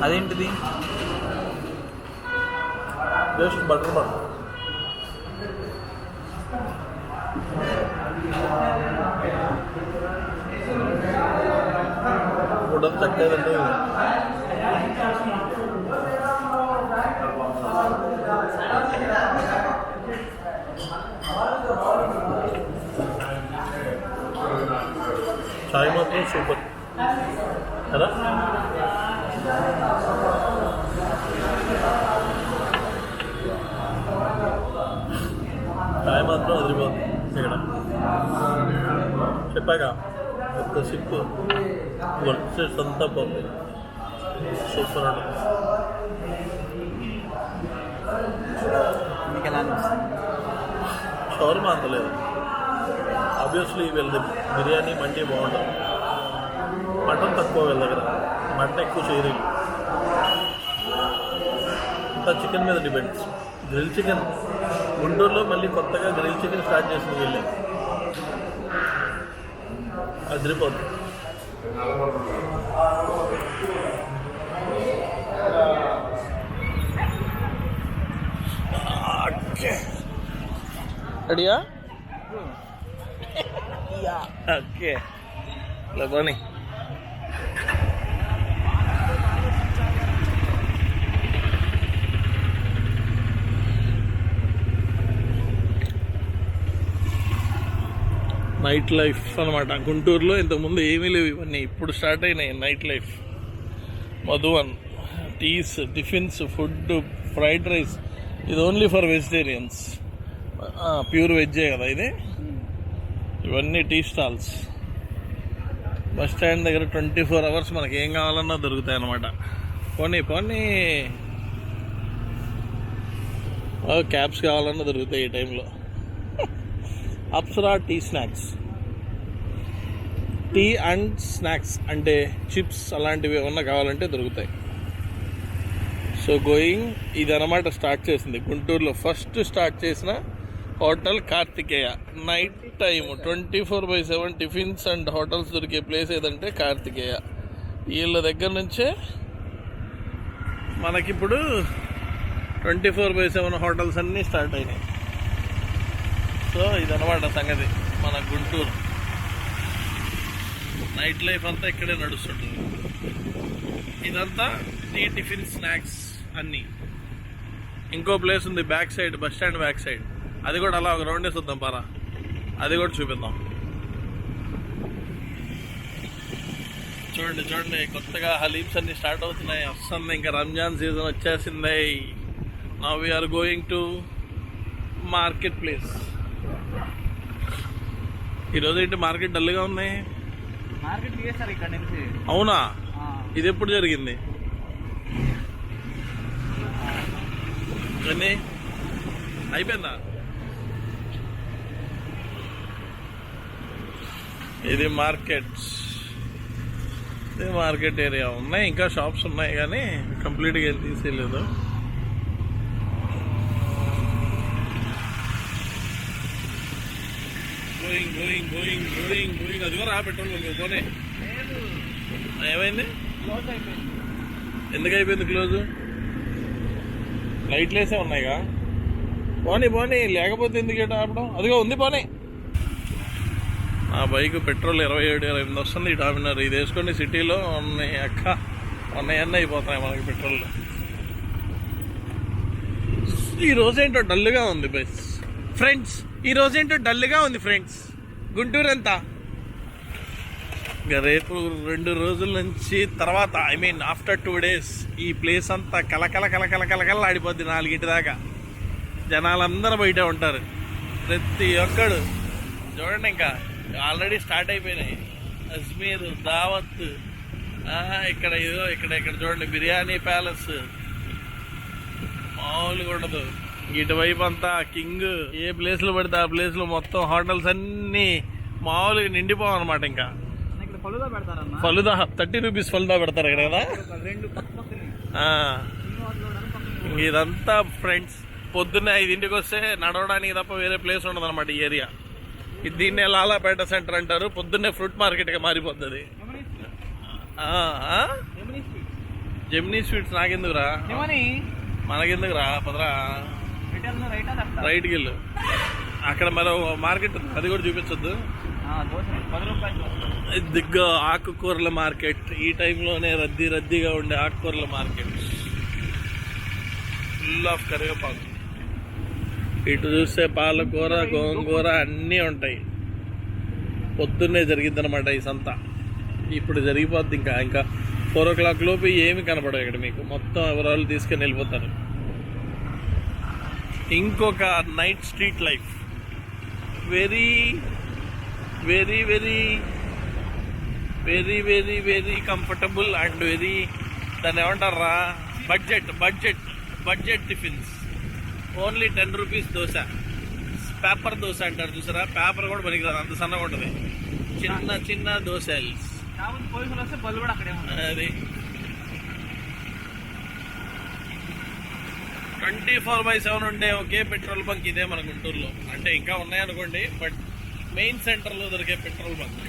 అదేంటిది? Just butter bun. కూడా చక్కదంటే చాయ్ మాత్రం సూపర్ కదా. చాయ్ మాత్రం అదిరిపోతుంది ఇక్కడ. చెప్పాక ఒక్క సిప్ వర్క్ అంతా పోతుంది. సూపర్ అండి. షవర్మా అంత లేదు. ఆబ్వియస్లీ వీళ్ళది బిర్యానీ మండి బాగుంటుంది. మటన్ తక్కువ వీళ్ళ దగ్గర, మటన్ ఎక్కువ చేయరు. ఇంకా చికెన్ మీద డిపెండ్స్. గ్రిల్ చికెన్ గుంటూరులో మళ్ళీ కొత్తగా గ్రిల్ చికెన్ స్టార్ట్ చేసింది వీళ్ళే. అదిరిపోతుంది. రెడీయా? ఓకే లేని నైట్ లైఫ్ అనమాట గుంటూరులో. ఇంతకుముందు ఏమీ లేవు ఇవన్నీ, ఇప్పుడు స్టార్ట్ అయినాయి night life. Madhuvan, teas, tiffins, food, fried rice. ఇది ఓన్లీ ఫర్ వెజిటేరియన్స్, ప్యూర్ వెజ్జే కదా ఇది. ఇవన్నీ టీ స్టాల్స్. బస్ స్టాండ్ దగ్గర 24 hours మనకి ఏం కావాలన్నా దొరుకుతాయి అన్నమాట. పోనీ క్యాబ్స్ కావాలన్నా దొరుకుతాయి ఈ టైంలో. Apsara tea snacks, tea and snacks అంటే చిప్స్ అలాంటివి ఏమన్నా కావాలంటే దొరుకుతాయి. సో గోయింగ్ ఇది అనమాట స్టార్ట్ చేసింది గుంటూరులో. ఫస్ట్ స్టార్ట్ చేసిన hotel Karthikeya. Night time 24/7 tiffins and hotels దొరికే ప్లేస్ ఏదంటే కార్తికేయ. వీళ్ళ దగ్గర నుంచే మనకిప్పుడు 24/7 హోటల్స్ అన్నీ స్టార్ట్ అయినాయి. సో ఇదనమాట సంగతి మన గుంటూరు. నైట్ లైఫ్ అంతా ఇక్కడే నడుస్తుంటుంది. ఇదంతా టీ, టిఫిన్, స్నాక్స్ అన్నీ. ఇంకో ప్లేస్ ఉంది back side, bus stand back side. అది కూడా అలా ఒక రౌండ్ వేసి వద్దాం పారా, అది కూడా చూపిద్దాం. చూడండి కొత్తగా హలీమ్స్ అన్ని స్టార్ట్ అవుతున్నాయి. వస్తుంది ఇంకా రంజాన్ సీజన్ వచ్చేసింది. Now we are going to market place. ఈరోజు ఏంటి మార్కెట్ డల్గా ఉంది? అవునా? ఇది ఎప్పుడు జరిగింది? అయిపోయిందా? ఇది మార్కెట్ ఏరియా. ఉన్నాయి ఇంకా షాప్స్ ఉన్నాయి కానీ కంప్లీట్గా ఏం తీసేయలేదు. గోయింగ్ అది కూడా పెట్రోల్ పోనీ. ఏమైంది? ఎందుకు అయిపోయింది క్లోజ్? లైట్లు వేసే ఉన్నాయిగా. పోనీ లేకపోతే ఎందుకు ఆపడం? అదిగో ఉంది పోనీ. ఆ బైక్ పెట్రోల్ 27-28 వస్తుంది. డామినర్ ఇది వేసుకొని సిటీలో ఉన్నాయి ఉన్నాయన్నీ అయిపోతున్నాయి మనకి పెట్రోల్. ఈ రోజేంటో డల్గా ఉంది ఫ్రెండ్స్. గుంటూరు అంతా. ఇక రేపు 2 రోజుల నుంచి తర్వాత ఆఫ్టర్ 2 days ఈ ప్లేస్ అంతా కలకల ఆడిపోద్ది. 4 దాకా జనాలందరూ బయట ఉంటారు. ప్రతి ఒక్కడు చూడండి. ఇంకా ఆల్రెడీ స్టార్ట్ అయిపోయినాయి. అజ్మీర్, దావత్, ఇక్కడ చూడండి బిర్యానీ ప్యాలెస్. మామూలుగా ఉండదు. ఇటువైపు అంతా కింగ్. ఏ ప్లేస్లో పడితే ఆ ప్లేస్లో మొత్తం హోటల్స్ అన్నీ మామూలుగా నిండిపోవన్నమాట. ఇంకా ఫలుదా 30 రూపీస్ ఫలుదా పెడతారు ఇక్కడ కదా. ఇదంతా ఫ్రెండ్స్ పొద్దున్నే 5 వస్తే నడవడానికి తప్ప వేరే ప్లేస్ ఉండదు అనమాట ఈ ఏరియా. దీన్నే లాలాపేట సెంటర్ అంటారు. పొద్దున్నే ఫ్రూట్ మార్కెట్గా మారిపోతుంది. జెమినీ స్వీట్స్ నాకెందుకురా, మనకెందుకురా, పదరా రైట్కి వెళ్ళు. అక్కడ మరో మార్కెట్ ఉంది, అది కూడా చూపించొద్దు. దిగ్గు ఆకుకూరల మార్కెట్, ఈ టైంలోనే రద్దీగా ఉండే ఆకుకూరల మార్కెట్, ఫుల్ ఆఫ్ కరివేపాకు. ఇటు చూస్తే పాలకూర, గోంగూర అన్నీ ఉంటాయి. పొద్దున్నే జరిగిద్దనమాట ఈ సంత. ఇప్పుడు జరిగిపోద్ది. ఇంకా 4 o'clock లోపు ఏమి కనపడవు ఇక్కడ మీకు. మొత్తం ఎవరాళ్ళు తీసుకొని వెళ్ళిపోతారు. ఇంకొక night street life, very very very very very very comfortable and very, దాన్ని ఏమంటారా, budget tiffins. Only 10 rupees dosa, paper dosa అంటారు చూసారా, పేపర్ కూడా పనికిరాదు, అంత సన్నగా ఉంటుంది. చిన్న చిన్న దోశలు. అది 24/7 ఉండే ఒకే పెట్రోల్ బంక్ ఇదే మన గుంటూరులో. అంటే ఇంకా ఉన్నాయనుకోండి, బట్ మెయిన్ సెంటర్లో దొరికే పెట్రోల్ బంక్.